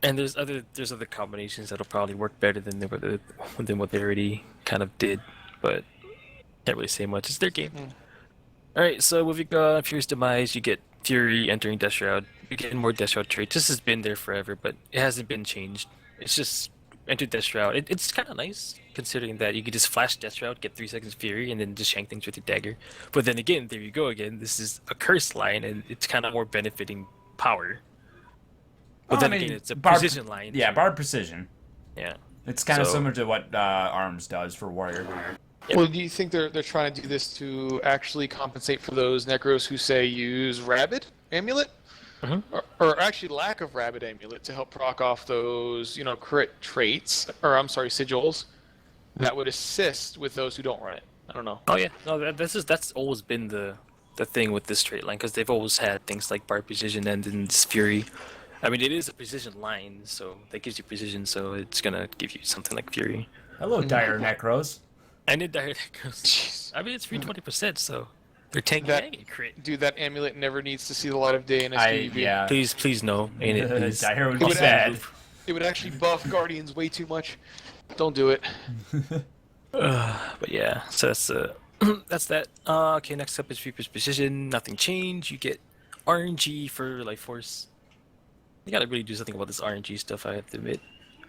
And there's other combinations that'll probably work better than what they already kind of did, but can't really say much. It's their game. Mm. All right, so with your Fury's demise, you get Fury entering Death Shroud. You get more Death Shroud traits. This has been there forever, but it hasn't been changed. It's just enter Death Shroud. It's kind of nice considering that you can just flash Death Shroud, get 3 seconds Fury, and then just shank things with your dagger. But then again, there you go again. This is a curse line, and it's kind of more benefiting power. But Well, I then again, mean, it's a barb, precision line. yeah, Too. barb precision. Yeah. It's kind of So- similar to what arms does for warrior. Yep. Well, do you think they're trying to do this to actually compensate for those Necros who say use Rabid Amulet? Mhm. Or actually lack of Rabid Amulet to help proc off those, crit traits, or I'm sorry, sigils, that would assist with those who don't run it. I don't know. Oh yeah, no, that's always been the thing with this trait line because they've always had things like bar precision and then this fury. I mean, it is a precision line, so that gives you precision, so it's gonna give you something like fury. Hello, dire necros. And it direct goes. Jeez. I mean, it's free 20%, so they're tanking That- and crit. Dude, that amulet never needs to see the light of day in SPV. Yeah. Please no, ain't it? Please. Dire would It be would sad. It would actually buff Guardians way too much. Don't do it. But yeah, so that's that's that. Okay, next up is Reaper's Precision. Nothing changed. You get RNG for Life Force. You gotta really do something about this RNG stuff, I have to admit.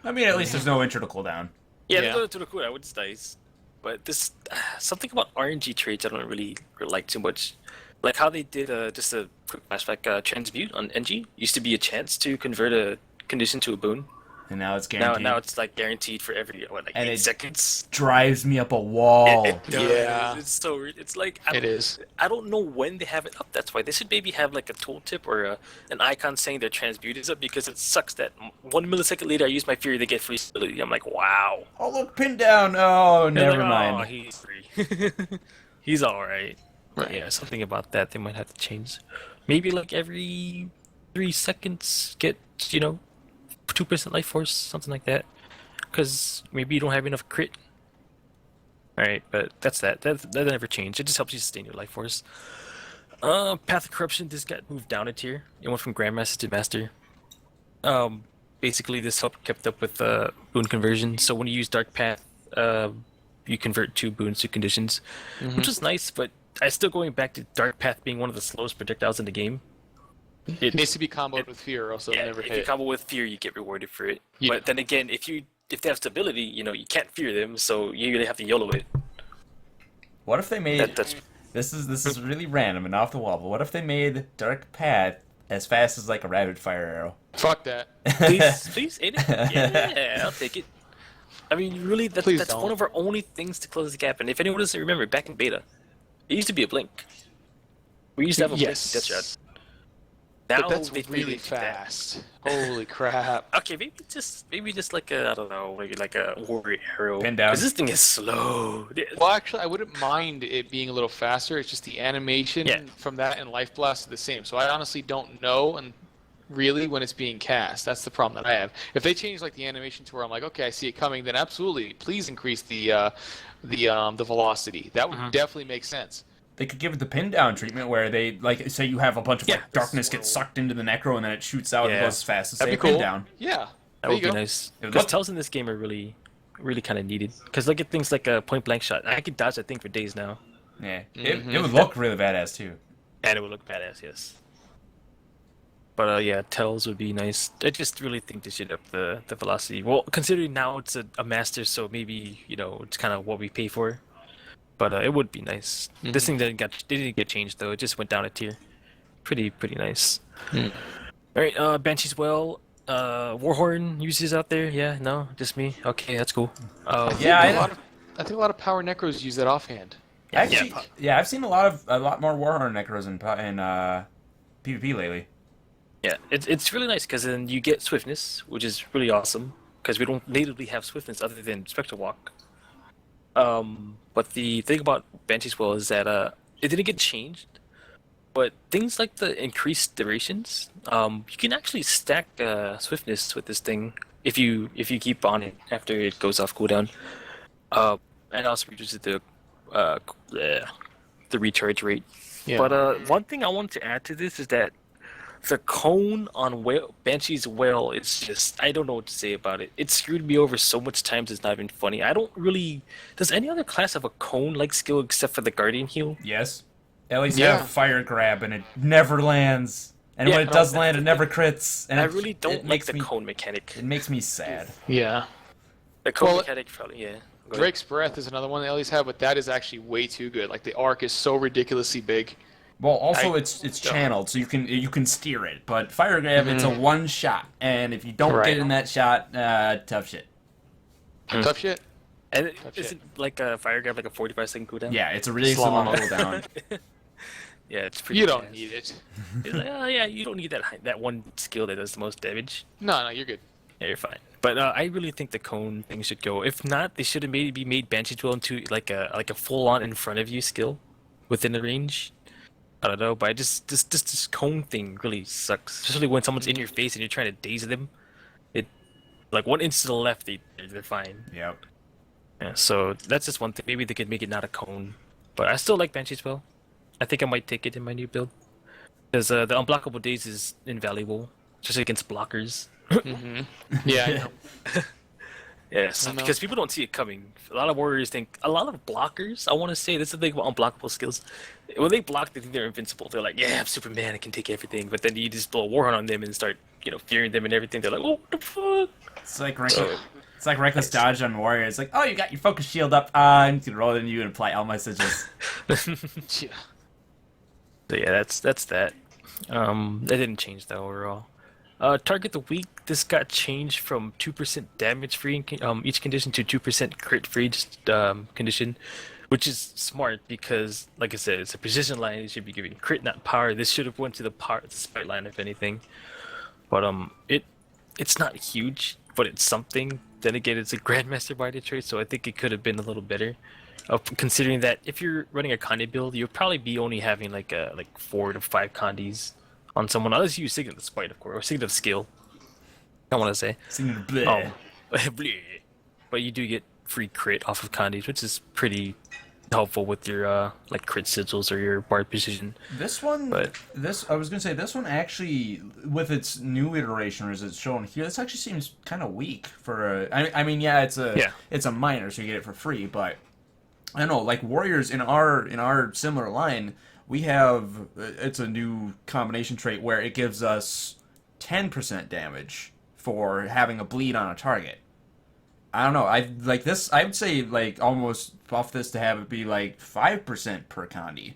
I mean, at least there's no intro to cooldown. Yeah, Yeah. to the cooldown, which is nice. But this something about RNG traits I don't really like too much. Like how they did just a quick flashback transmute on NG used to be a chance to convert a condition to a boon. And now it's Now guaranteed. now it's like guaranteed for every And 8 seconds. drives me up a wall. It does. Yeah. It's so it's like It is. I don't know when they have it up. That's why they should maybe have like a tooltip or an icon saying their transmute is up because it sucks that 1 millisecond later I use my fury to get free stability. I'm like, wow. Oh, look, pin down. Oh, And they're never like, mind. Oh, he's free. He's all right. Right. Yeah, something about that they might have to change. Maybe like every 3 seconds, get 2% life force, something like that. Because maybe you don't have enough crit. Alright, but that's that. That never changed. It just helps you sustain your life force. Path of Corruption just got moved down a tier. It went from Grandmaster to Master. Basically, this help kept up with boon conversion. So when you use Dark Path, you convert 2 boons to conditions, which is nice. But I still going back to Dark Path being one of the slowest projectiles in the game. It needs to be comboed with fear, or else it'll Yeah, never if you hit. combo with fear, you get rewarded for it. Yeah. But then again, if they have stability, you can't fear them, so you really have to YOLO it. What if they made... That's This is really random and off the wall, but what if they made Dark Path as fast as like a rapid fire arrow? Fuck that. please, ain't it? Yeah, I'll take it. I mean, really, Please that's don't. one of our only things to close the gap. And if anyone doesn't remember, back in beta, it used to be a blink. We used to have a Yes. blink Death Shot. Now But that's they've made really it that. fast. Holy crap. Okay, maybe just like a, I don't know, maybe like a warrior arrow. Pin down. 'Cause this thing is slow. Well, actually, I wouldn't mind it being a little faster. It's just the animation Yeah. from that and Life Blast are the same. So I honestly don't know and really when it's being cast. That's the problem that I have. If they change like the animation to where I'm like, okay, I see it coming, then absolutely, please increase the velocity. That would definitely make sense. They could give it the pin down treatment where they like say you have a bunch of Yeah. like darkness gets sucked into the necro and then it shoots out and Yeah. goes as fast as That'd say be pin cool. down. Yeah. That There would you be go. nice. It would Because look- tells in this game are really kind of needed. Because look at things like a point blank shot. I could dodge that thing for days now. Yeah, Mhm. it would look really badass too. And it would look badass, yes. But yeah, tells would be nice. I just really think they should up the velocity. Well, considering now it's a master, so maybe it's kind of what we pay for. But it would be nice. This thing didn't get changed though. It just went down a tier. Pretty nice. Mm. All right, Banshee's well. Warhorn uses out there. Yeah, no, just me. Okay, that's cool. Yeah, I think a lot of power necros use that offhand. Actually, yeah, I've seen a lot more Warhorn necros in PvP lately. Yeah, it's really nice because then you get swiftness, which is really awesome because we don't natively have swiftness other than Spectral Walk. But the thing about Banshee's Well is that it didn't get changed, but things like the increased durations, you can actually stack swiftness with this thing if you keep on it after it goes off cooldown, and also reduces the recharge rate. Yeah. But one thing I wanted to add to this is that the cone on Banshee's Well is just, I don't know what to say about it. It screwed me over so much times it's not even funny. I don't really. Does any other class have a cone like skill except for the Guardian Heal? Yes. At least Yeah. have fire grab, and it never lands. And Yeah, when it no, does that's land, the it never thing. crits. And I it- really it don't like makes the me, cone mechanic. It makes me sad. Yeah. The cone Well, mechanic probably, yeah. Go ahead. Drake's Breath is another one they always have, but that is actually way too good. Like the arc is so ridiculously big. Well, also I- it's channeled, so you can steer it. But fire grab, it's a one shot, and if you don't Right. get in that shot, tough shit. Tough shit. And Tough isn't like a fire grab like a 45-second cooldown? Yeah, it's a really Slow-mo. long cooldown. Yeah, it's pretty. You don't badass. need it. It's like, oh, yeah, you don't need that one skill that does the most damage. No, you're good. Yeah, you're fine. But I really think the cone thing should go. If not, they should have maybe made Banshee's Will into like a full on in front of you skill within the range. I don't know, but this cone thing really sucks. Especially when someone's in your face and you're trying to daze them. It like one inch to the left, they're fine. Yep. Yeah, so that's just one thing. Maybe they could make it not a cone. But I still like Banshee's Will. I think I might take it in my new build. Because the unblockable daze is invaluable, especially against blockers. Yeah, I know. Yes, I know. because people don't see it coming. A lot of warriors think, a lot of blockers, I want to say, this is the thing about unblockable skills. When they block, they think they're invincible. They're like, yeah, I'm Superman, I can take everything. But then you just blow a warhorn on them and start, fearing them and everything. They're like, oh, what the fuck? It's like reckless dodge on warrior. It's like, oh, you got your focus shield up. I'm just gonna roll it in you and apply all my sigils. Yeah. So yeah, that's that. That didn't change though overall. Target the week. This got changed from 2% damage free in each condition to 2% crit free condition, which is smart because, like I said, it's a precision line. It should be giving crit, not power. This should have went to the spite line if anything. But it's not huge, but it's something. Then again, it's a Grandmaster by Detroit, so I think it could have been a little better. Considering that if you're running a Condi build, you'll probably be only having like 4 to 5 Condis on someone, unless you use Signet of Spite, of course, or Signet of Skill. I want to say. Signet of Bleh. Bleh. But you do get free crit off of Condis, which is pretty helpful with your like crit sigils or your bard precision. This one, But- I was gonna say this one actually, with its new iteration, or as it's shown here, this actually seems kind of weak for a. I mean, yeah, it's a minor, so you get it for free, but I don't know, like warriors in our similar line, we have it's a new combination trait where it gives us 10% damage for having a bleed on a target. I don't know. I like this. I would say like almost buff this to have it be like 5% per Condi.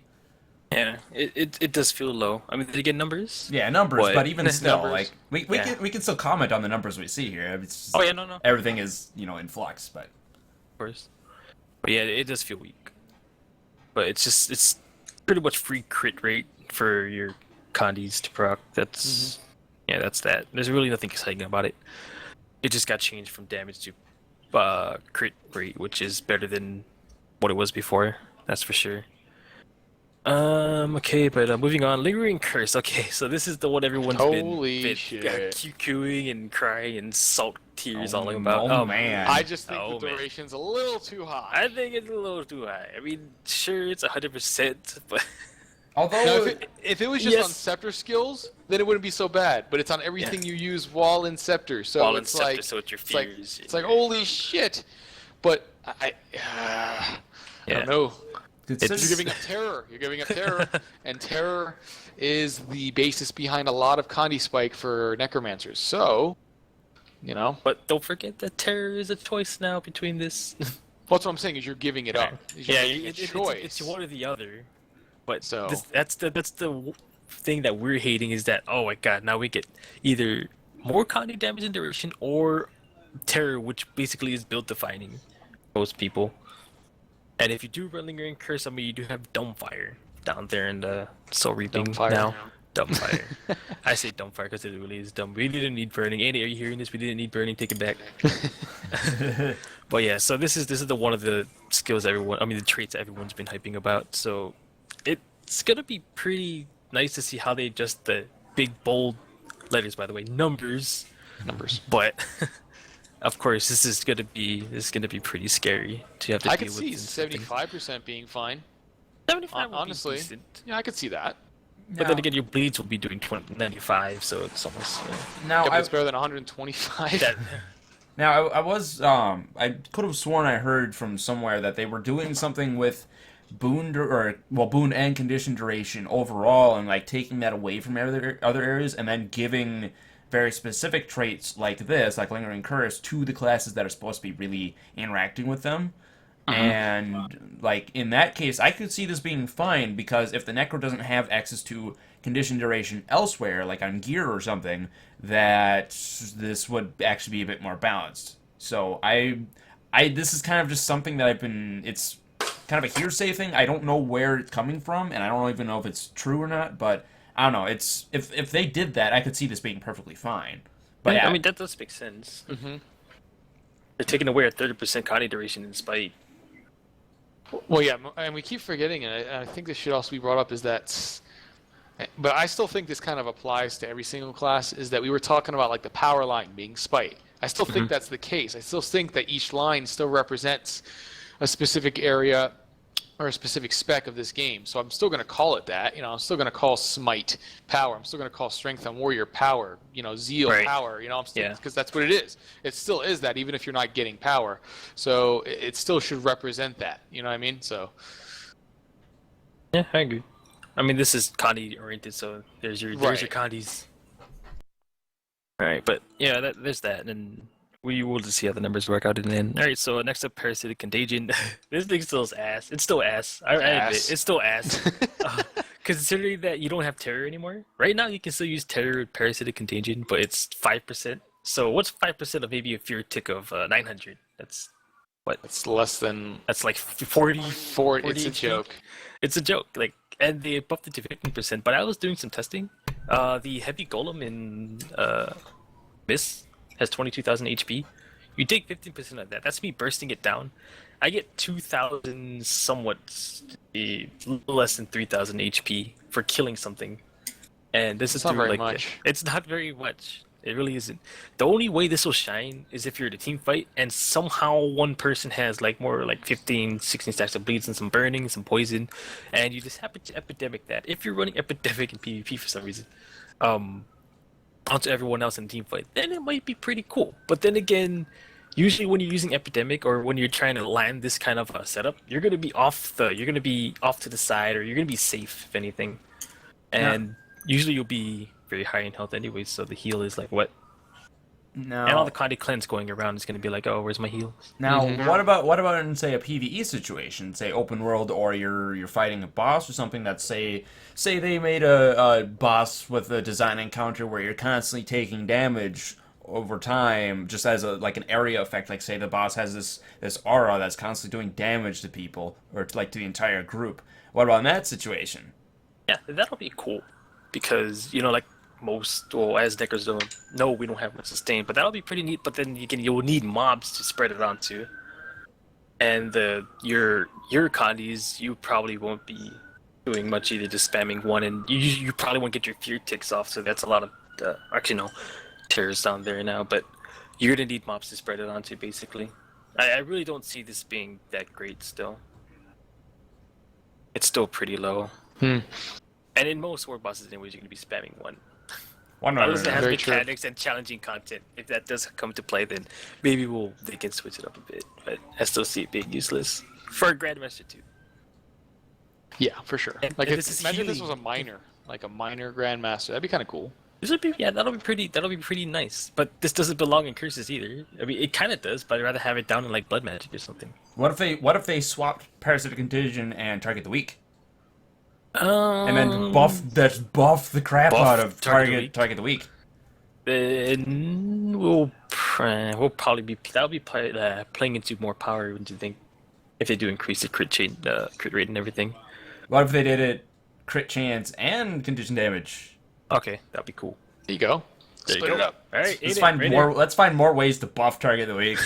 Yeah, it does feel low. I mean, did you get numbers? Yeah, numbers, What? but even still, Numbers? like we Yeah. can still comment on the numbers we see here. It's just, Oh yeah, no. everything is in flux, but Of course. But yeah, it does feel weak. But it's pretty much free crit rate for your Condis to proc. That's that's that. There's really nothing exciting about it. It just got changed from damage to crit rate, which is better than what it was before. That's for sure. Okay, but moving on. Lingering Curse. Okay, so this is the one everyone's Holy been shit. QQing and crying and salt tears all about. Oh man, I just think Oh, the man. duration's a little too high. I think it's a little too high. I mean, sure, it's 100%, but although Now, if it was just Yes. on scepter skills, then it wouldn't be so bad. But it's on everything you use while in scepter, so while in it's Scepter, like so it's your it's like fears. it's like holy shit. But I don't know. You're giving up terror. You're giving up terror, and terror is the basis behind a lot of Condi Spike for Necromancers. So, But don't forget that terror is a choice now between this. that's what I'm saying is you're giving it up. You're yeah, making a choice. it's one or the other. But So- that's the thing that we're hating is that, oh my god, now we get either more Condi damage and duration or terror, which basically is build defining most people. And if you do run Lingering Curse, I mean, you do have Dumbfire down there in the Soul Reaping Dumbfire. now. Dumbfire. I say Dumbfire because it really is dumb. We didn't need burning. Andy, are you hearing this? We didn't need burning. Take it back. But yeah, so this is one of the skills the traits everyone's been hyping about. So it's gonna be pretty nice to see how they adjust the big bold letters. By the way, numbers. But of course, this is gonna be pretty scary to have to I deal could with. see 75% being fine. 75 would be Honestly, decent. yeah, I could see that. But then again, your bleeds will be doing 95, so it's almost. Now Yeah, but it's better than 125. That, Now, I could have sworn I heard from somewhere that they were doing something with boon and condition duration overall, and like taking that away from other areas, and then giving very specific traits like this, like Lingering Curse, to the classes that are supposed to be really interacting with them. And like in that case, I could see this being fine because if the Necro doesn't have access to condition duration elsewhere, like on gear or something, that this would actually be a bit more balanced. So this is kind of just something that it's kind of a hearsay thing. I don't know where it's coming from, and I don't even know if it's true or not. But I don't know. It's if they did that, I could see this being perfectly fine. But I mean, that does make sense. Mm-hmm. They're taking away a 30% Connie duration in Spite. Well, yeah, and we keep forgetting, and I think this should also be brought up, is that, but I still think this kind of applies to every single class, is that we were talking about like the power line being Spite. I still think that's the case. I still think that each line still represents a specific area or a specific spec of this game. So I'm still going to call it that. I'm still going to call Smite power. I'm still going to call Strength on Warrior power. Zeal power. I'm still, because that's what it is. It still is that, even if you're not getting power. So it still should represent that. You know what I mean? So. Yeah, I agree. I mean, this is Connie oriented, so there's your Connies. All right, but yeah, there's that, and we will just see how the numbers work out in the end. All right, so next up, Parasitic Contagion. This thing still is ass. It's still ass. I admit, it's still ass. Considering that you don't have Terror anymore. Right now, you can still use Terror with Parasitic Contagion, but it's 5%. So what's 5% of maybe a Fear Tick of 900? That's what? It's less than. That's like 40. It's a joke. It's a joke. Like, and they buffed it to 15%. But I was doing some testing. The Heavy Golem in Miss has 22,000 HP. You take 15% of that. That's me bursting it down. I get 2,000 somewhat less than 3,000 HP for killing something. And this is not very like much. It's not very much. It really isn't. The only way this will shine is if you're in a team fight and somehow one person has like more like 15, 16 stacks of bleeds and some burning, some poison, and you just happen to epidemic that. If you're running epidemic in PvP for some reason, onto everyone else in the team fight, then it might be pretty cool. But then again, usually when you're using epidemic or when you're trying to land this kind of a setup, you're gonna be off to the side, or you're gonna be safe if anything, and usually you'll be very high in health anyways, so the heal is like what? No. And all the Conde cleanse going around is going to be like, oh, where's my heals? Now, what about in say a PvE situation, say open world, or you're fighting a boss or something that say they made a boss with a design encounter where you're constantly taking damage over time, just as like an area effect. Like say the boss has this aura that's constantly doing damage to people or to the entire group. What about in that situation? Yeah, that'll be cool because like most, well, as Deckers don't know, we don't have much sustain, but that'll be pretty neat. But then you'll need mobs to spread it onto, and your condies, you probably won't be doing much either, just spamming one, and you probably won't get your fear ticks off. So that's a lot of actually no terrors down there now, but you're gonna need mobs to spread it onto. Basically, I really don't see this being that great. Still, it's still pretty low. And in most war bosses, anyways, you're gonna be spamming one. Unless it has mechanics and challenging content. If that does come to play, then maybe they can switch it up a bit. But I still see it being useless for a Grandmaster too. Yeah, for sure. And like, imagine this was a minor Grandmaster. That'd be kind of cool. That'll be pretty nice. But this doesn't belong in curses either. I mean, it kind of does, but I'd rather have it down in like blood magic or something. What if they swapped Parasitic Contagion and Target the Weak? And then buff the crap out of target the weak. Then we'll probably be playing into more power. Wouldn't you think? If they do increase the crit rate and everything. What if they did it crit chance and condition damage? Okay, that'd be cool. There you go. Split it up. All right, let's find more ways to buff Target the Weak.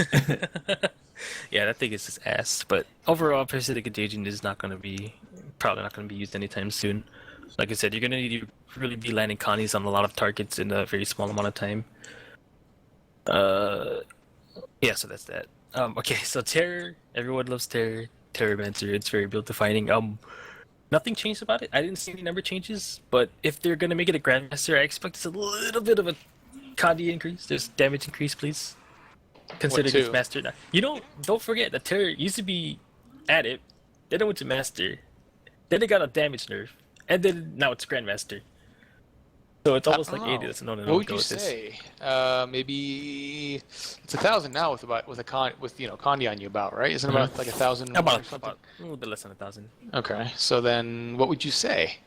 Yeah, that thing is just ass. But overall, Parasitic Contagion is probably not going to be used anytime soon. Like I said, you're going to need to really be landing connies on a lot of targets in a very small amount of time. Yeah, so that's that. Okay, so Terror. Everyone loves Terror. Terromancer. It's very build defining. Nothing changed about it. I didn't see any number changes, but if they're gonna make it a Grandmaster, I expect it's a little bit of a Kandi increase. There's damage increase, please. Considering it's two? Master now. Don't forget that Terror used to be at it, then it went to Master, then it got a damage nerf, and then now it's Grandmaster. So it's almost like 80. That's no. What would you say? Maybe it's 1,000 now with Kandi on you about, right? Isn't it about like 1,000? About a little bit less than 1,000. Okay, so then what would you say?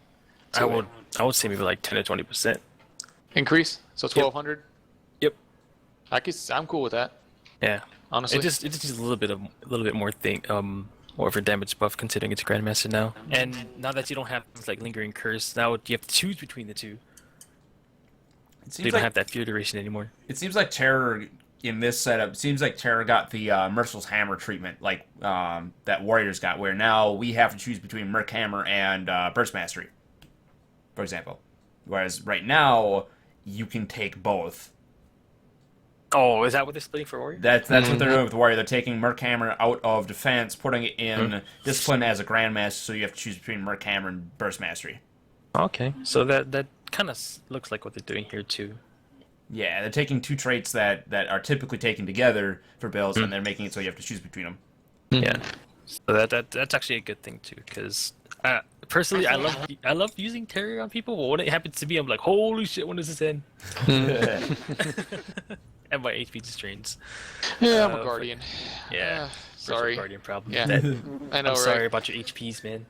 I would say maybe like 10 or 20%. Increase? So 1,200? Yep. I'm cool with that. Yeah. Honestly, It's just a little bit more more of a damage buff considering it's Grandmaster now. And now that you don't have things like Lingering Curse, now you have to choose between the two. You don't have that fear duration anymore. It seems like Terror in this setup seems like Terror got the Merciless Hammer treatment, like that Warriors got, where now we have to choose between Merc Hammer and Burst Mastery, for example. Whereas right now you can take both. Oh, is that what they're splitting for Warrior? That's what they're doing with Warrior. They're taking Merc Hammer out of defense, putting it in Discipline as a Grandmaster, so you have to choose between Merc Hammer and Burst Mastery. Okay, so that kind of looks like what they're doing here too. Yeah, they're taking two traits that are typically taken together for builds, and they're making it so you have to choose between them. Yeah, so that's actually a good thing too, because personally I love using Terror on people, but when it happens to me, I'm like, holy shit, when does this end? And my HP just drains. Yeah, I'm a Guardian. Yeah, sorry. Guardian problem. Yeah, I know, I'm sorry right? about your HPs, man.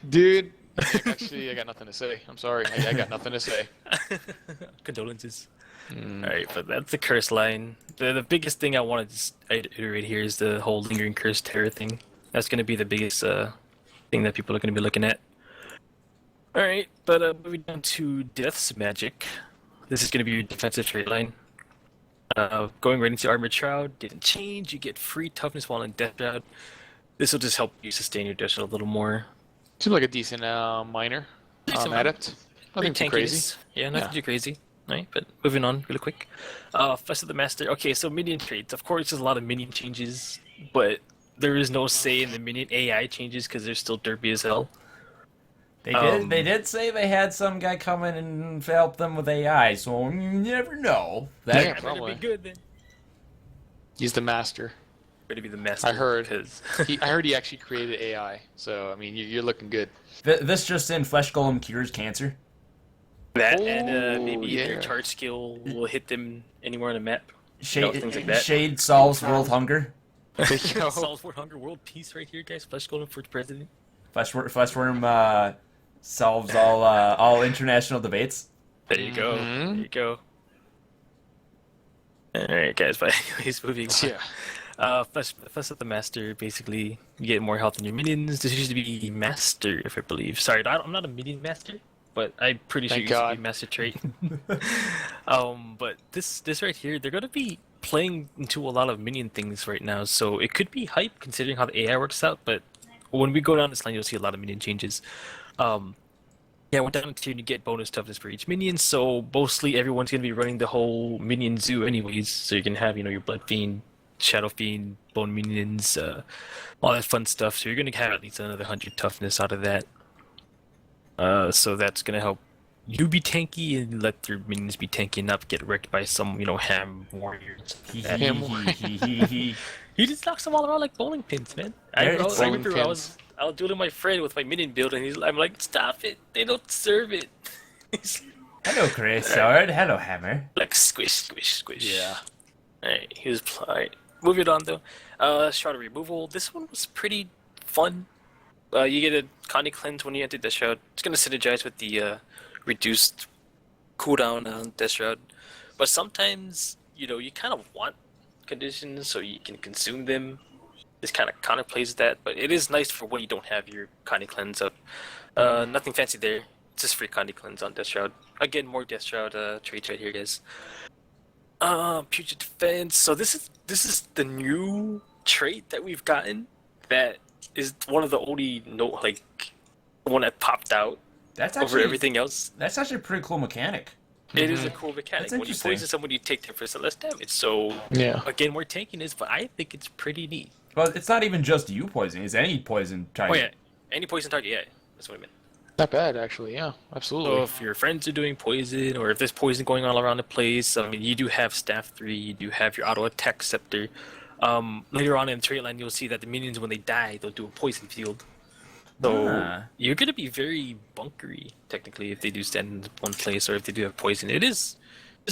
Dude, actually, I got nothing to say. I'm sorry. I got nothing to say. Condolences. Alright, but that's the curse line. The biggest thing I want to just iterate here is the whole Lingering Curse Terror thing. That's going to be the biggest thing that people are going to be looking at. Alright, but moving on to Death's Magic. This is going to be your defensive trait line. Going right into Armored Shroud didn't change. You get free toughness while in Death Shroud. This will just help you sustain your Death Shroud a little more. Seems like a decent minor. Adept. Nothing too crazy. Yeah, nothing too crazy. Alright, but moving on really quick. Fest of the Master. Okay, so minion traits. Of course, there's a lot of minion changes, but there is no say in the minion AI changes because they're still derpy as hell. They did say they had some guy come in and help them with AI, so you never know. That better be good then. He's the master. Better be the master. I heard. Cause... I heard he actually created AI. So I mean, you're looking good. This just in: Flesh Golem cures cancer. That and maybe if your charge skill will hit them anywhere on the map. Things like that. Shade solves world hunger. Solves world hunger, world peace right here, guys. Flesh Golem for president. Fleshworm solves all international debates. There you go. There you go. Alright, guys, but anyways, moving on. Yeah. Flesh of the Master, basically, you get more health than your minions. This used to be Master, if I believe. Sorry, I'm not a minion Master, but I'm pretty sure it used to be Master trait. But this right here, they're going to be playing into a lot of minion things right now, so it could be hype considering how the AI works out, but when we go down this line, you'll see a lot of minion changes. Yeah, we're down to you get bonus toughness for each minion, so mostly everyone's going to be running the whole minion zoo anyways, so you can have, your Blood Fiend, Shadow Fiend, Bone Minions, all that fun stuff, so you're going to have at least another 100 toughness out of that. So that's going to help you be tanky and let your minions be tanky and not get wrecked by some, ham warriors. He just knocks them all around like bowling pins, man. I remember I was dueling my friend with my minion build, and I'm like, stop it. They don't deserve it. Hello, Grey Sword. Hello, Hammer. Like, squish, squish, squish. Yeah. Alright, he was... Alright, moving on, though. Shroud of Removal. This one was pretty fun. You get a Connie Cleanse when you enter Death Shroud. It's going to synergize with the reduced cooldown on Death Shroud. But sometimes, you kind of want conditions so you can consume them. This kind of counterplays that, but it is nice for when you don't have your Connie Cleanse up. Nothing fancy there. It's just free Connie Cleanse on Death Shroud. Again, more Death Shroud traits right here, guys. Puget Defense. So this is the new trait that we've gotten that is one of the only one that popped out over everything else. That's actually a pretty cool mechanic. It is a cool mechanic. When you poison someone, you take 10% less damage. So, again, more tankiness, but I think it's pretty neat. Well, it's not even just you poisoning. It's any poison target. Oh, yeah. Any poison target, yeah. That's what I meant. Not bad, actually. Yeah, absolutely. So if your friends are doing poison, or if there's poison going on around the place, I mean, you do have Staff 3, you do have your auto attack scepter. Later on in the trait line, you'll see that the minions, when they die, they'll do a poison field. So you're gonna be very bunkery, technically, if they do stand in one place, or if they do have poison. It's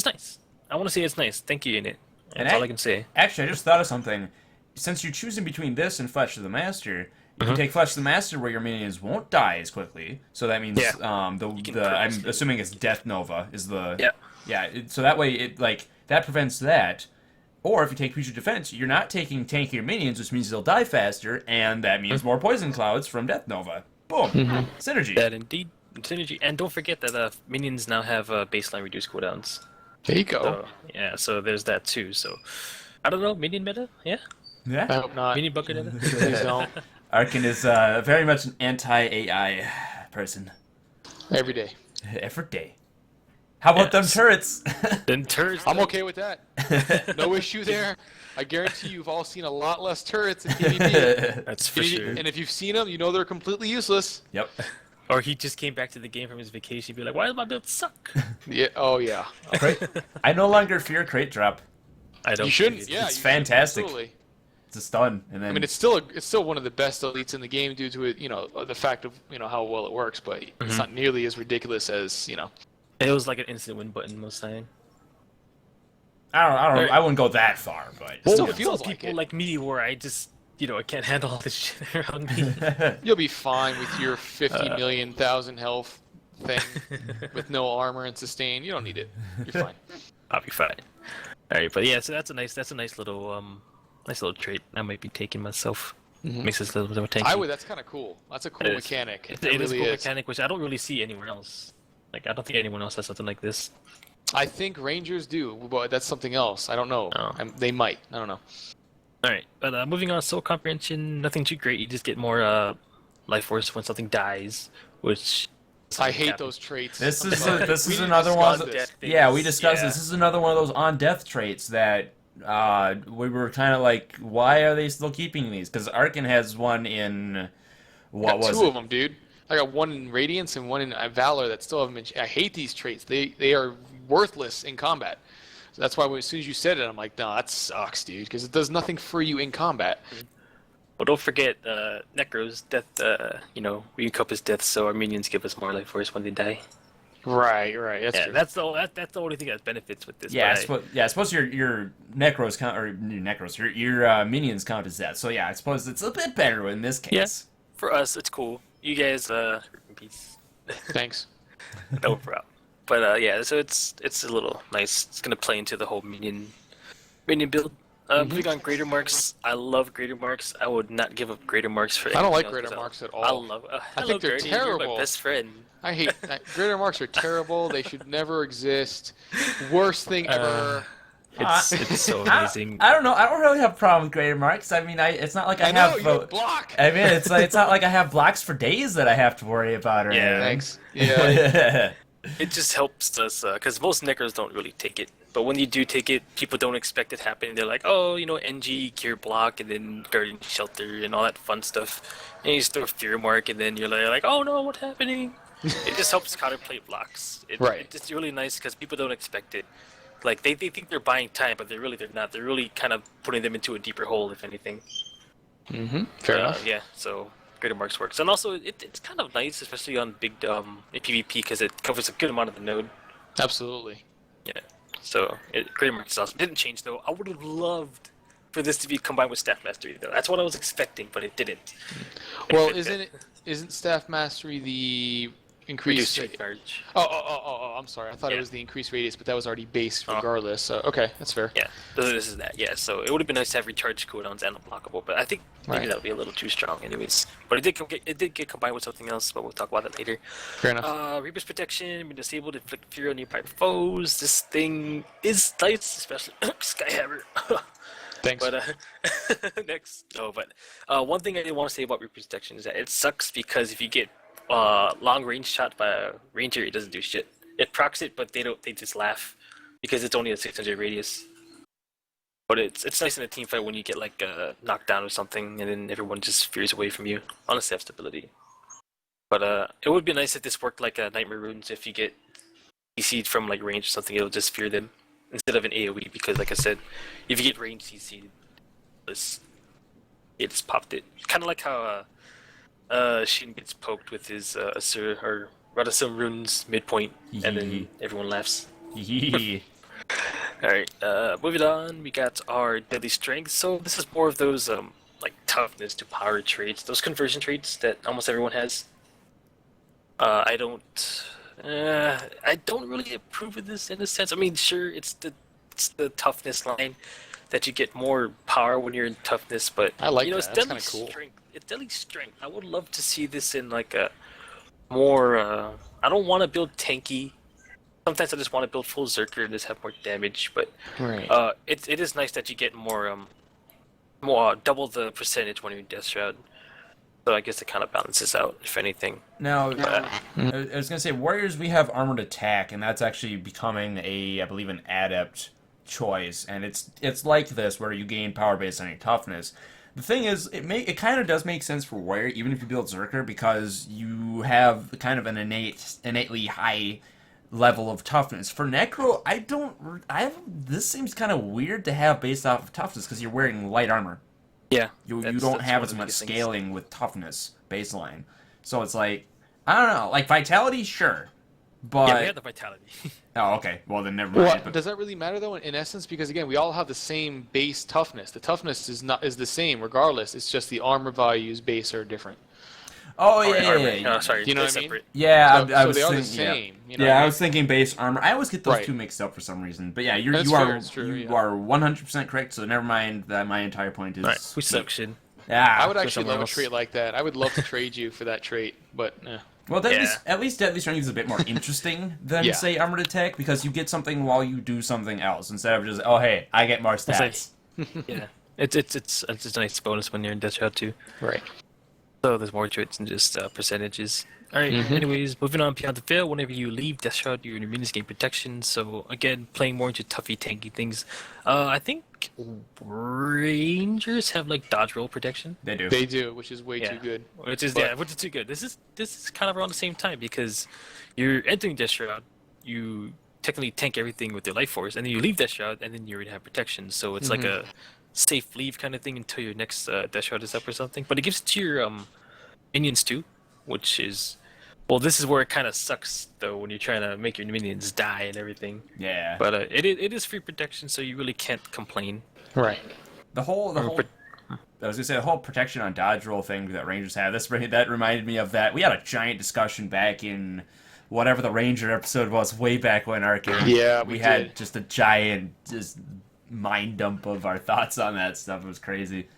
nice. I want to say it's nice. Thank you, in it. That's all I can say. Actually, I just thought of something. Since you're choosing between this and Flesh of the Master, you can take Flesh of the Master where your minions won't die as quickly. So that means I'm assuming it's Death Nova is the so that way that prevents that. Or if you take Creature Defense, you're not taking tankier minions, which means they'll die faster, and that means more poison clouds from Death Nova. Boom, synergy. That indeed synergy, and don't forget that minions now have baseline reduced cooldowns. There you go. So, yeah, so there's that too. So I don't know, minion meta, yeah. I hope not. Minion bucket meta. Please don't. Arken is very much an anti-AI person. Every day. Every day. How about them turrets? Then turrets. I'm okay with that. No issue there. I guarantee you've all seen a lot less turrets in PvP. That's for sure. And if you've seen them, you know they're completely useless. Yep. Or he just came back to the game from his vacation, be like, "Why does my build suck?" Yeah. Oh yeah. I no longer fear crate drop. I don't. You shouldn't. Yeah. It's fantastic. Absolutely. It's a stun, and then I mean, it's still one of the best elites in the game due to it, the fact of how well it works, but it's not nearly as ridiculous as It was like an instant win button most time. I don't know. I wouldn't go that far, but Well, Still it feels some like people it. like me where I just I can't handle all this shit around me. You'll be fine with your 50 million thousand health thing with no armor and sustain. You don't need it. You're fine. I'll be fine. All right, but yeah, so that's a nice little trait I might be taking myself. Makes us a little bit more tanky. I would. That's kind of cool. That's a cool mechanic. It is a cool mechanic, which I don't really see anywhere else. Like, I don't think anyone else has something like this. I think Rangers do, but that's something else. I don't know. Oh. They might. I don't know. All right, but moving on, Soul Comprehension, nothing too great. You just get more life force when something dies, which I hate those traits. This I'm is sorry. this We is didn't another one. discuss this. Yeah, we discussed this. This is another one of those on death traits that we were kind of like, why are they still keeping these? Because Arken has one in Two of them, dude. I got one in Radiance and one in Valor that still haven't been. I hate these traits. They are worthless in combat. So that's why as soon as you said it, I'm like, no, that sucks, dude, because it does nothing for you in combat. Well, don't forget Necro's death. We encompass death, so our minions give us more life force when they die. Right. That's Yeah, true. that's the only thing that benefits with this. Yeah, but I suppose your Necros count or your minions count as that. So yeah, I suppose it's a bit better in this case. Yeah. For us, it's cool. You guys, rip in peace. Thanks. No problem. But yeah, so it's a little nice. It's gonna play into the whole minion build. Moving on, greater marks. I love greater marks. I would not give up greater marks for. I don't like anything else, greater marks at all. I love. I think they're Gertie, you're terrible. my best friend. I hate greater marks are terrible. They should never exist. Worst thing ever. It's so amazing. I don't know. I don't really have a problem with greater marks. I mean, it's not like I have. You have block. I mean, it's not like I have blocks for days that I have to worry about. Or Yeah. Thanks. Yeah. It just helps us because most Necros don't really take it. But when you do take it, people don't expect it to happen. They're like, oh, NG, Gear Block, and then Guardian Shelter, and all that fun stuff. And you just throw Fear Mark, and then you're like, oh no, what's happening? It just helps counterplay blocks. It's really nice because people don't expect it. Like, they think they're buying time, but they're not. They're really kind of putting them into a deeper hole, if anything. Fair enough. Yeah, so greater marks works. And also, it's kind of nice, especially on big in PvP, because it covers a good amount of the node. Absolutely. Yeah. So, greater marks is awesome. Didn't change, though. I would have loved for this to be combined with Staff Mastery, though. That's what I was expecting, but it didn't. Well, isn't Staff Mastery the increased Reduced charge. Oh, I'm sorry. I thought it was the increased radius, but that was already based regardless. So, okay, that's fair. Yeah, this is that. Yeah, so it would have been nice to have recharge cooldowns and unblockable, but I think maybe that would be a little too strong, anyways. But it did get combined with something else, but we'll talk about that later. Fair enough. Reaper's Protection, been disabled to inflict fear on nearby foes. This thing is nice, especially Skyhammer. Thanks. But next, one thing I did want to say about Reaper's Protection is that it sucks because if you get long range shot by a ranger, it doesn't do shit. It procs it, but they just laugh because it's only a 600 radius. But it's nice in a team fight when you get like knocked down or something, and then everyone just fears away from you. Honestly, have stability. But it would be nice if this worked like Nightmare Runes. If you get CC'd from like range or something, it'll just fear them instead of an AoE. Because like I said, if you get range CC'd, it just popped it. Kind of like how Shin gets poked with his Asur or Radasum runes midpoint, and then everyone laughs. Alright, moving on, we got our Deadly Strength. So this is more of those like toughness to power traits, those conversion traits that almost everyone has. I don't really approve of this in a sense. I mean, sure, it's the toughness line that you get more power when you're in toughness, but I like you know, that. it's That's Deadly kinda cool. Strength. It's Deadly Strength. I would love to see this in like a more. I don't want to build tanky. Sometimes I just want to build full Zerker and just have more damage, but Right. it is nice that you get more double the percentage when you're in Death Shroud. So I guess it kind of balances out, if anything. Now, I was gonna say Warriors. We have armored attack, and that's actually becoming I believe, an adept choice, and it's like this where you gain power based on your toughness. The thing is, it kind of does make sense for Warrior, even if you build Zerker, because you have kind of an innately high level of toughness. For Necro, this seems kind of weird to have based off of toughness because you're wearing light armor. Yeah, You that's don't have one as of the much biggest things. scaling with toughness baseline. So it's like, I don't know, like vitality, sure. But Yeah, we have the vitality. oh, okay. Well, then never mind. Well, But does that really matter though? In essence, because again, we all have the same base toughness. The toughness is the same regardless. It's just the armor values base are different. oh Or yeah, armor. yeah, No, yeah. sorry, You know they're what I mean? separate. Yeah, So, I so was they are the thinking, yeah. same. You know Yeah, what I I was thinking base armor. I always get those Right. two mixed up for some reason. But yeah, That's you are fair, it's true, you yeah. are 100% correct. So never mind that my entire point is. Alright, we suck, Shin. Yeah. I would actually someone love else. a trait like that. I would love to trade you for that trait, but Well, Yeah. at least Deadly Strength is a bit more interesting than Yeah. say Armored Attack because you get something while you do something else instead of just hey, I get more stats. Yeah, it's a nice bonus when you're in Death Shroud too. right. So there's more to it than just percentages. Alright, anyways, moving on beyond the veil, whenever you leave Death Shroud, your minions gain protection. So again, playing more into toughy, tanky things. I think Rangers have like dodge roll protection. They do. They do, which is way Yeah. too good. Which is But- which is too good. This is kind of around the same time because you're entering Death Shroud, you technically tank everything with your life force, and then you leave Death Shroud, and then you already have protection. So it's like a safe leave kind of thing until your next Death Shroud is up or something. But it gives it to your minions too, which is this is where it kind of sucks though when you're trying to make your minions die and everything. Yeah. But it is free protection, so you really can't complain. Right. The whole I was gonna say the whole protection on dodge roll thing that Rangers have. That reminded me of that. We had a giant discussion back in whatever the Ranger episode was way back when Arcane. Yeah, we we had did. just a giant mind dump of our thoughts on that stuff. It was crazy.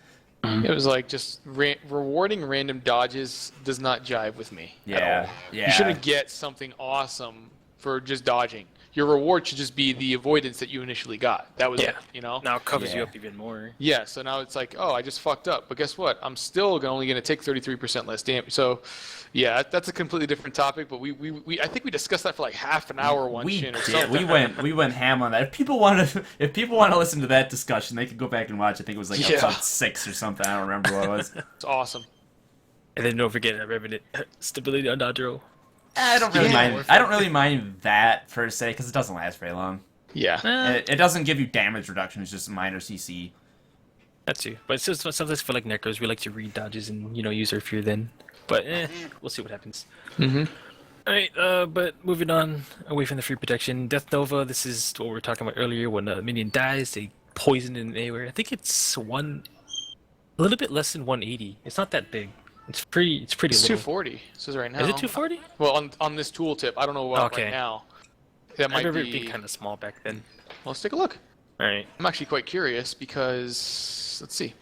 It was like just rewarding random dodges does not jive with me. at Yeah, all. yeah. You shouldn't get something awesome for just dodging. Your reward should just be the avoidance that you initially got. That was it, you know? Now it covers you Yeah. up even more. Yeah, so now it's like, I just fucked up. But guess what? I'm still only going to take 33% less damage. So, yeah, that's a completely different topic. But I think we discussed that for like half an hour one We Shin or did. something. We went ham on that. If people want to listen to that discussion, they could go back and watch. I think it was like Yeah. episode 6 or something. I don't remember what it was. It's awesome. And then don't forget Revenant stability on dodge roll. I don't really Yeah. mind. I don't really mind that per se because it doesn't last very long. Yeah. It doesn't give you damage reduction. It's just minor CC. That's true. But it's just sometimes for like Necros, we like to read dodges and use our fear then. But we'll see what happens. Mm-hmm. Alright, but moving on away from the free protection, Death Nova, this is what we were talking about earlier. When a minion dies, they poison in anywhere. I think it's a little bit less than 180. It's not that big. It's pretty It's little. 240. It says right now. Is it 240? Well, on this tooltip, I don't know what Okay. right now. That I might remember be. it being kind of small back then. Well, let's take a look. Alright. I'm actually quite curious because let's see.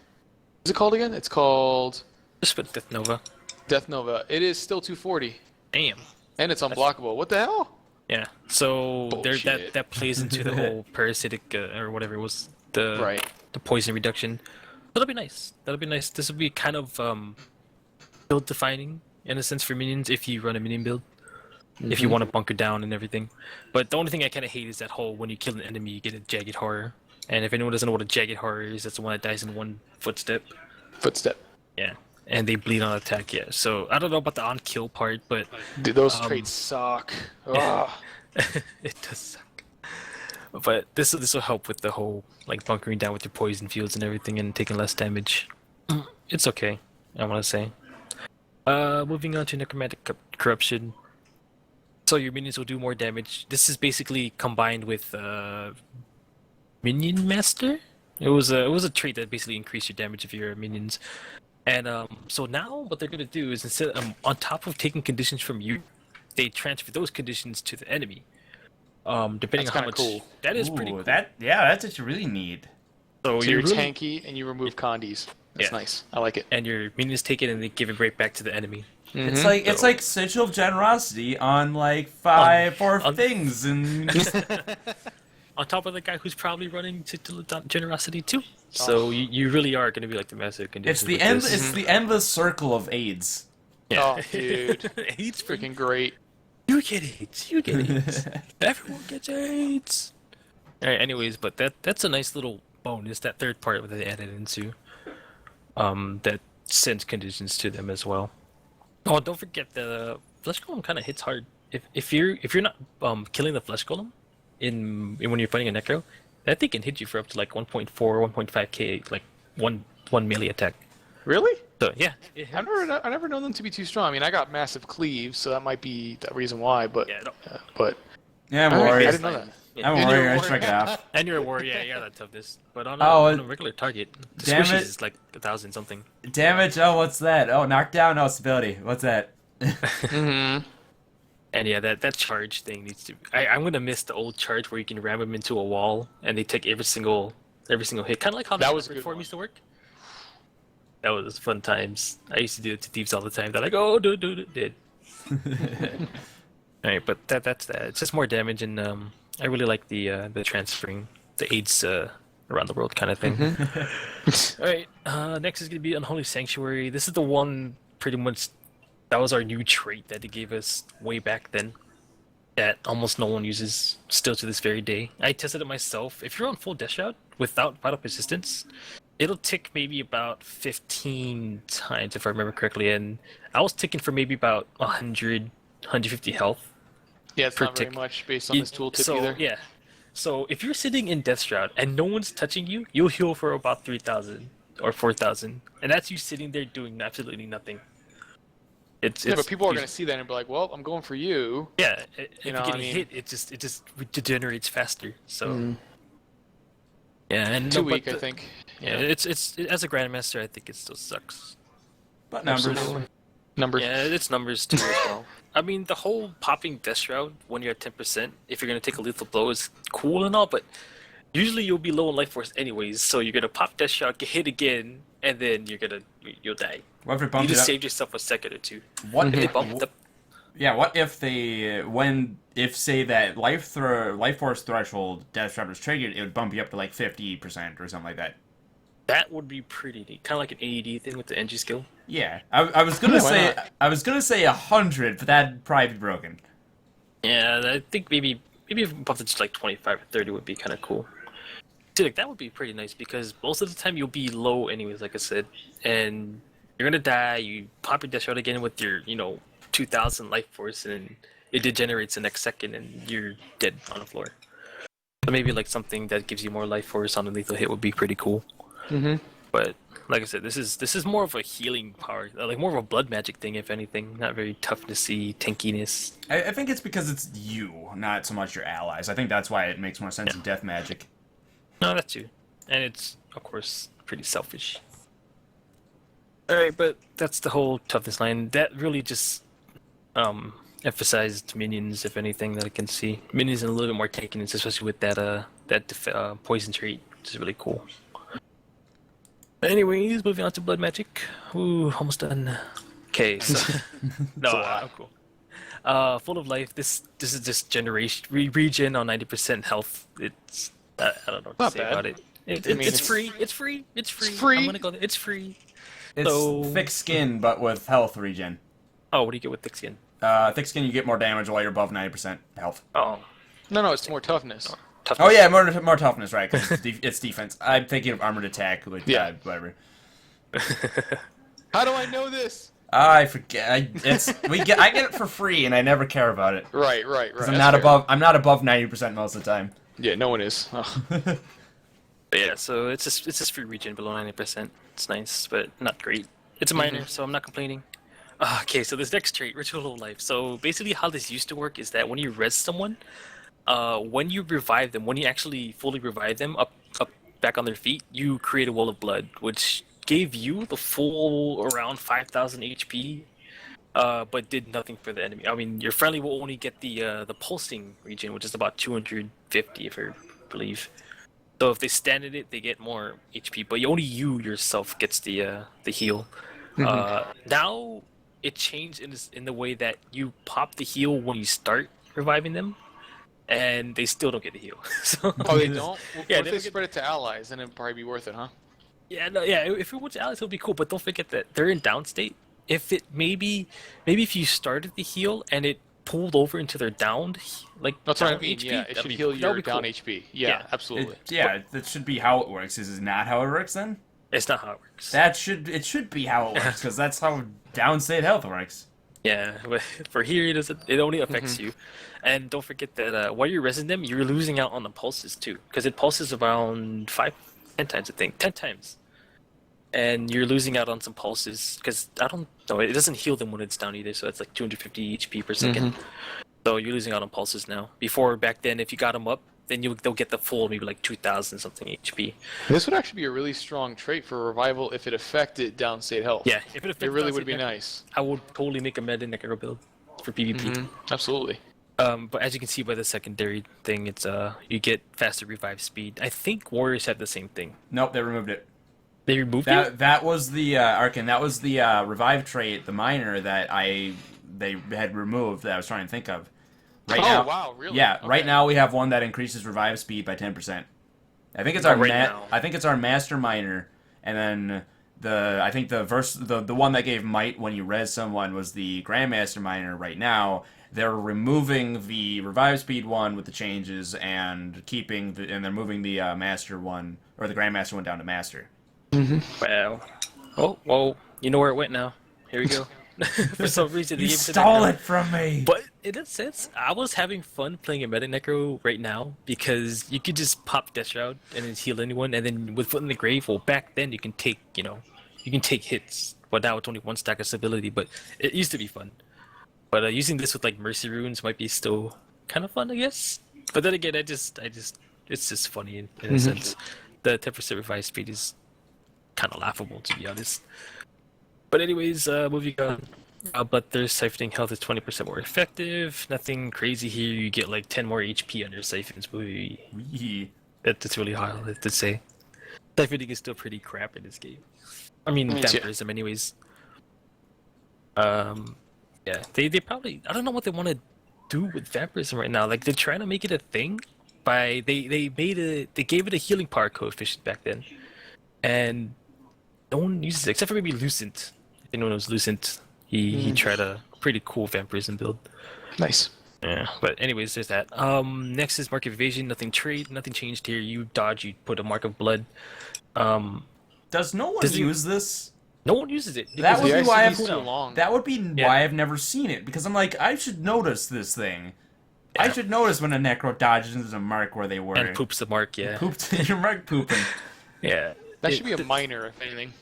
What's it called again? It's called Just put Death Nova. Death Nova. It is still 240, Damn. and it's unblockable. What the hell? Yeah. So there Bullshit. that plays into the whole parasitic or whatever it was the Right. the poison reduction. That'll be nice. That'll be nice. This will be kind of build defining in a sense for minions if you run a minion build. If you want to bunker down and everything. But the only thing I kind of hate is that whole when you kill an enemy you get a jagged horror. And if anyone doesn't know what a jagged horror is, that's the one that dies in one footstep. Footstep. Yeah. and they bleed on attack. Yeah, so I don't know about the on kill part, but Dude, those traits suck. Ugh. it does suck. But this will help with the whole like bunkering down with your poison fields and everything and taking less damage. It's okay, I want to say. Moving on to necromantic corruption. So your minions will do more damage. This is basically combined with Minion Master. It was a trait that basically increased your damage of your minions. And so now what they're gonna do is instead on top of taking conditions from you, they transfer those conditions to the enemy. Depending That's on how much. cool. That is Ooh, pretty cool. That's what you really need. So So you're really, tanky and you remove condies. That's Yeah. nice. I like it. and your minions take it and they give it right back to the enemy. It's Mhm. like Sigil of Generosity on like four things and On top of the guy who's probably running to generosity too. So you really are gonna be like the massive conditions. it's the endless circle of AIDS. Yeah. Oh, dude. AIDS for Freaking great. You get AIDS. You get AIDS. Everyone gets AIDS. All right. Anyways, but that's a nice little bonus. That third part that they added into, that sends conditions to them as well. Oh, don't forget the flesh golem kind of hits hard. If you're not killing the flesh golem in when you're fighting a necro, that thing can hit you for up to like 1.4, 1.5k, like one melee attack. Really? So yeah, it I've never known them to be too strong. I mean, I got massive cleave, so that might be the reason why. But yeah, no. but Yeah, I'm I worried. didn't know that. Yeah. I'm And you're worried. I a should check it off. And you're a warrior, yeah, you got that toughness. But on Oh, a regular target, the damn squishy it. is like 1,000 something. Damage. Oh, what's that? Oh, knockdown. Oh, stability. What's that? Mm-hmm. And yeah, that charge thing needs to. I'm gonna miss the old charge where you can ram them into a wall and they take every single hit, kind of like how That the was a good reform one. used to work. That was fun times. I used to do it to thieves all the time. They're like, oh, did. All right, but that's that. It's just more damage, and I really like the transferring the aids around the world kind of thing. All right, next is gonna be Unholy Sanctuary. This is the one pretty much that was our new trait that they gave us way back then. That almost no one uses still to this very day. I tested it myself. If you're on full Death Shroud without Vital Persistence, it'll tick maybe about 15 times if I remember correctly, and I was ticking for maybe about 100, 150 health. Yeah, it's Per not very tick. much based on this tooltip so, either. Yeah. So if you're sitting in Death Shroud and no one's touching you, you'll heal for about 3,000 or 4,000, and that's you sitting there doing absolutely nothing. Yeah, but people are going to see that and be like, "Well, I'm going for you." Yeah, if you know, get I mean- hit, it just degenerates faster. So Mm. yeah, and Too but weak, I think. Yeah, it's as a grandmaster, I think it still sucks. But numbers. Absolutely. Numbers. Yeah, it's numbers too as well. I mean, the whole popping Death Shroud when you're at 10%, if you're gonna take a lethal blow, is cool and all, but usually you'll be low on life force anyways. So you're gonna pop Death Shroud, get hit again, and then you'll die. What if it You bumped it just up? saved yourself a second or two. What If they if? bump the Yeah. What if if say that life force threshold Death Shroud was triggered, it would bump you up to like 50% or something like that. that would be pretty neat, kind of like an AED thing with the NG skill. Yeah, I was gonna Yeah, why say not? I was gonna say 100, but that'd probably be broken. Yeah, I think maybe if we bumped it to like 25 or 30 would be kind of cool. See, like that would be pretty nice because most of the time you'll be low anyways, like I said, and you're gonna die. You pop your Death Shroud again with your 2,000 life force, and it degenerates the next second, and you're dead on the floor. So maybe like something that gives you more life force on a lethal hit would be pretty cool. Mm-hmm. But like I said, this is more of a healing power, like more of a blood magic thing, if anything. Not very toughnessy, tankiness. I think it's because it's you, not so much your allies. I think that's why it makes more sense in death magic. No, that's you. And it's, of course, pretty selfish. Alright, but that's the whole toughness line. That really just emphasized minions, if anything, that I can see. Minions and a little bit more tankiness, especially with that poison trait, which is really cool. Anyways, moving on to blood magic. Ooh, almost done. Okay, so no, I'm cool. Full of life. This is just generation regen on 90% health. It's I don't know what to Not say bad. about it. mean, It's it's- free. It's free. It's free. free? I'm gonna go. It's free. It's So- thick skin, but with health regen. Oh, what do you get with thick skin? Thick skin, you get more damage while you're above 90% health. Oh, No, it's more toughness. toughness. Oh yeah, more toughness, right? 'Cause it's defense. I'm thinking of armored attack, like Yeah. whatever. How do I know this? I forget. I get it for free, and I never care about it. Right. Because I'm not above 90% most of the time. Yeah, no one is. Oh. But yeah, so it's just free regen below 90%. It's nice, but not great. It's a minor, so I'm not complaining. Okay, so this next trait, Ritual of Life. So basically, how this used to work is that when you res someone, when you revive them, when you actually fully revive them up back on their feet, you create a wall of blood, which gave you the full around 5,000 HP, but did nothing for the enemy. I mean, your friendly will only get the pulsing regen, which is about 250, if I believe. So if they stand in it, they get more HP, but only you yourself gets the heal. Now it changed in the way that you pop the heal when you start reviving them, and they still don't get the heal. So, Oh, they don't? Well, Yeah, what they if they don't get- spread it to allies? Then it'd probably be worth it, huh? yeah, no, yeah. If it was Alex, it would be cool. But don't forget that they're in down state. If it maybe if you started the heal and it pulled over into their downed, like That's what I down mean. HP, Yeah, it that'd should be- heal that'd your be down cool. HP. Yeah, Yeah. absolutely. That should be how it works. Is it not how it works then? It's not how it works. It should be how it works because that's how downstate health works. Yeah, but for here it only affects you, and don't forget that while you're resing them, you're losing out on the pulses too, because it pulses around 10 times, I think, 10 times, and you're losing out on some pulses because I don't know, it doesn't heal them when it's down either, so it's like 250 HP per 2nd. So you're losing out on pulses now. Before back then, if you got them up, then they'll get the full maybe like 2,000 something HP. This would actually be a really strong trait for revival if it affected downstate health. Yeah, if It really would be nice. I would totally make a meta necro build for PvP. Absolutely. But as you can see by the secondary thing, it's you get faster revive speed. I think warriors have the same thing. Nope, they removed it. They removed it. That was the Arken. That was the revive trait, the minor that they had removed that I was trying to think of. Right Oh, now, wow, really? Yeah, Okay. right now we have one that increases revive speed by 10%. I think it's our Right now. I think it's our master minor, and then the one that gave might when you res someone was the grandmaster minor. Right now, they're removing the revive speed one with the changes and they're moving the master one or the grandmaster one down to master. Wow. Oh, well, you know where it went now. Here we go. For some reason, they You gave it to stole Necro. it from me. But in a sense, I was having fun playing a meta necro right now because you could just pop Death Shroud and then heal anyone, and then with Foot in the Grave, well, back then you can take hits. Well, now it's only one stack of stability, but it used to be fun. But using this with like Mercy Runes might be still kind of fun, I guess. But then again, it's just funny in a sense. The 10% revive speed is kind of laughable, to be honest. But anyways, moving on. But their siphoning health is 20% more effective. Nothing crazy here. You get like 10 more HP on your siphons. That's really hard to say. Siphoning is still pretty crap in this game. I mean, vampirism, anyways. Yeah, they probably, I don't know what they want to do with vampirism right now. Like they're trying to make it a thing by they gave it a healing power coefficient back then, and no one uses it except for maybe Lucent. If anyone knows Lucent, he tried a pretty cool vampirism build. Nice. Yeah, but anyways, there's that. Next is Mark of Evasion. Nothing changed here. You dodge, you put a Mark of Blood. Does no one use this? No one uses it. That would be why too long. That would be why I've never seen it, because I'm like, I should notice this thing. Yeah. I should notice when a necro dodges into a mark where they were. And poops the mark, yeah. Pooped your mark pooping. Yeah. That should be a minor, if anything.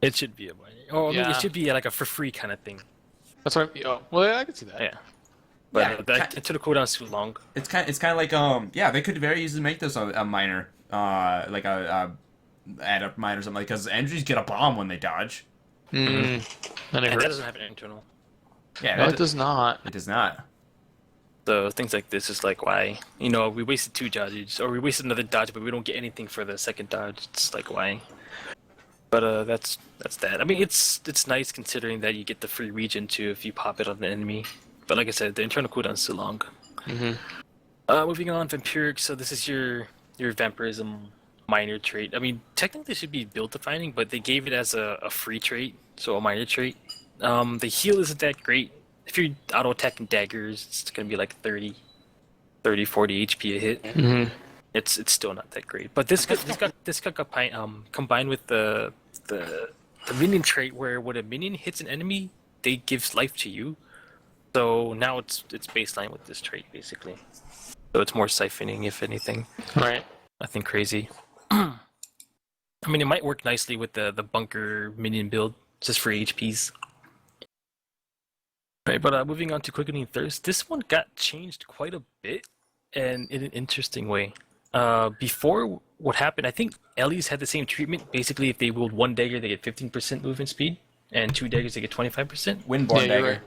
It should be a minor. Oh, I mean, Yeah. it should be like a for free kind of thing. That's what I well, yeah, I can see that. Yeah. But Yeah, that until the cooldown's too long. It's kind of like they could very easily make this a minor like a add up minor or something, because entries get a bomb when they dodge. And it And that hurts. doesn't have an internal. Yeah, No, it does not. It does not. So things like this is like why, we wasted 2 dodges, or we wasted another dodge, but we don't get anything for the second dodge. It's like why? But that's that. I mean, it's nice considering that you get the free regen too if you pop it on the enemy. But like I said, the internal cooldown's too long. Moving on, Vampiric. So this is your vampirism minor trait. I mean, technically it should be build defining, but they gave it as a free trait, so a minor trait. The heal isn't that great. If you're auto attacking daggers, it's gonna be like 30, 40 HP a hit. It's still not that great. But this got combined with the the minion trait where when a minion hits an enemy, they gives life to you. So now it's baseline with this trait basically. So it's more siphoning if anything. Right. Nothing crazy. I mean, it might work nicely with the bunker minion build, just for HPs. Right, but moving on to Quickening Thirst, this one got changed quite a bit, and in an interesting way. Before, what happened, I think Ellie's had the same treatment. Basically, if they wield 1 dagger, they get 15% movement speed, and 2 daggers, they get 25%. Windborne dagger. Right.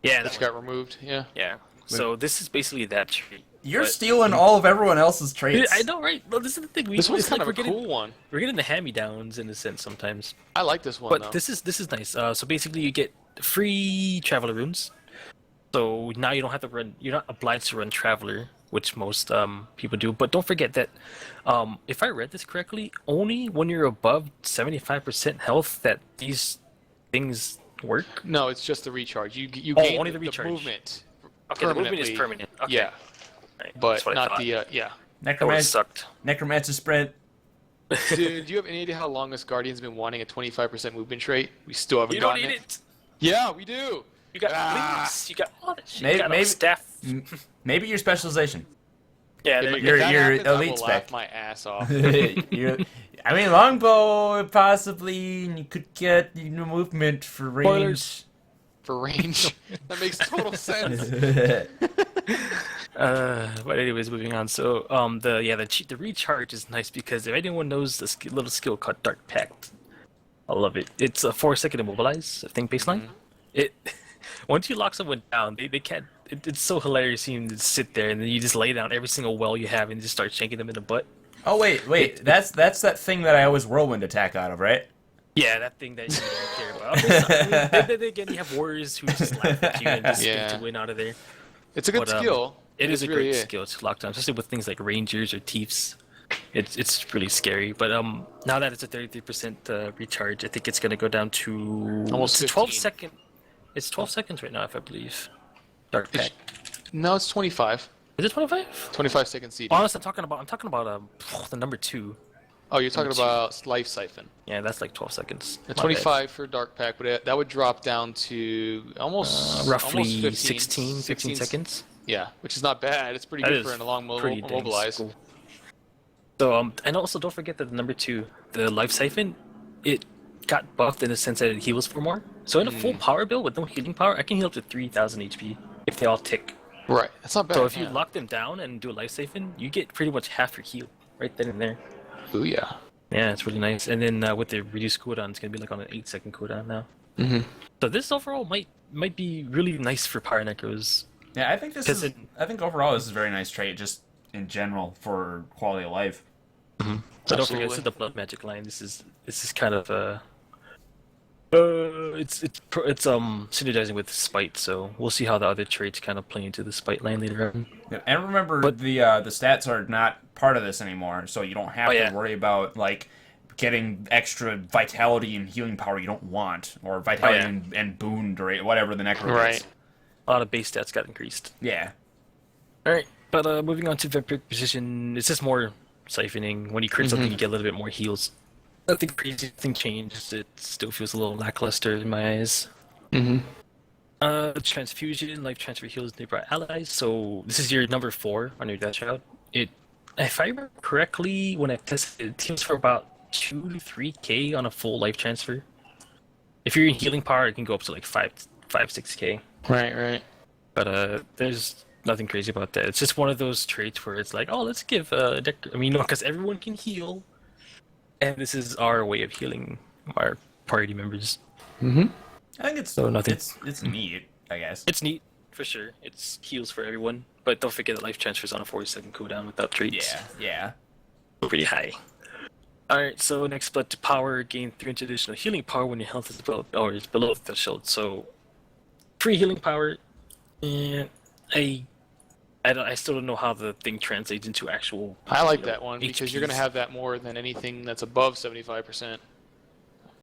Yeah, That got removed. Yeah. Yeah. So this is basically that trait. You're stealing all of everyone else's traits. I know, right? Well, this is the thing. This one's kind of we're a getting, cool one. We're getting the hand-me-downs in a sense sometimes. I like this one, But though. this is nice. So basically, you get free Traveler runes. So now you don't have to run. You're not obliged to run Traveler, which most people do. But don't forget that, if I read this correctly, only when you're above 75% health that these things work. No, it's just the recharge. You Oh, gain only the recharge. movement. Okay, the movement is permanently. permanent. Okay. Yeah, Right, but that's what I not thought. the yeah. That would've Necromancer, sucked. Necromancer sprint. Dude, do you have any idea how long this Guardian's been wanting a 25% movement trait? We still haven't You don't gotten need it. it. Yeah, we do. You got Ah. leaves. You got all that shit. Maybe- you got maybe- staff. Maybe your specialization. Yeah, If, there if you go. You're- that you're happens, I elite will spec. laugh my ass off. I mean, longbow possibly. You could get movement for range. Spoilers. For range, that makes total sense. But anyways, moving on. So, the recharge is nice because if anyone knows the little skill called Dark Pact, I love it. It's a 4-second immobilize, I think baseline. It once you lock someone down, they can't. It's so hilarious seeing them sit there and then you just lay down every single well you have and just start shanking them in the butt. Oh wait, that's that thing that I always whirlwind attack out of, right? Yeah, that thing that you don't care about. I mean, then again, you have warriors who just laugh at you and just Yeah. get to win out of there. It's a good But, skill. It is a really great is. skill to lock down, especially with things like rangers or thieves. It's really scary. But now that it's a 33% recharge, I think it's gonna go down to Almost it's 12 15. second. It's 12 seconds right now, if I believe. Dark Pack. No, it's 25. Is it 25? 25 second CD. Honestly, I'm talking about the number 2. Oh, you're talking about Life Siphon. Yeah, that's like 12 seconds. The My 25 for Dark Pack, but that would drop down to almost roughly almost 15, 16, 15 seconds. Yeah, which is not bad. It's pretty That good is for a long pretty dang mobilize. cool. So and also don't forget that the number 2, the Life Siphon, it got buffed in the sense that it heals for more. So in a full power build with no healing power, I can heal up to 3,000 HP if they all tick. Right, that's not bad. So if you yeah. lock them down and do a Life Siphon, you get pretty much half your heal right then and there. Ooh, yeah. Yeah, it's really nice. And then with the reduced cooldown, it's gonna be like on an 8-second cooldown now. Mm-hmm. So this overall might be really nice for Power Necros. Yeah, I think this 'Cause is. I think overall this is a very nice trait, just in general for quality of life. But don't forget, Absolutely. this is the blood magic line. This is kind of it's synergizing with spite. So we'll see how the other traits kind of play into the spite line later on. Yeah, and remember, But- the stats are not part of this anymore, so you don't have Oh, to yeah. worry about like getting extra vitality and healing power you don't want, or vitality yeah. and boon or whatever the necro Right. is. A lot of base stats got increased. Yeah. All right, but moving on to Vampiric Precision, it's just more siphoning. When you crit something, you get a little bit more heals. Nothing crazy, nothing changed. It still feels a little lackluster in my eyes. Mm-hmm. Transfusion, life transfer heals nearby allies. So this is your number 4 on your dash out. If I remember correctly, when I tested it, heals for about 2 to 3k on a full life transfer. If you're in healing power, it can go up to like 6k. Right. But there's nothing crazy about that. It's just one of those traits where it's like, oh, let's give because everyone can heal, and this is our way of healing our party members. Mm-hmm. I think it's So nothing. It's neat, I guess. It's neat for sure. It's heals for everyone, but don't forget that life transfers on a 40-second cooldown without traits. Yeah. Pretty high. Alright, so next blood to power, gain 300 additional healing power when your health is below the threshold. So free healing power, and I still don't know how the thing translates into actual. I like you know, that one because you're going to have that more than anything that's above 75%.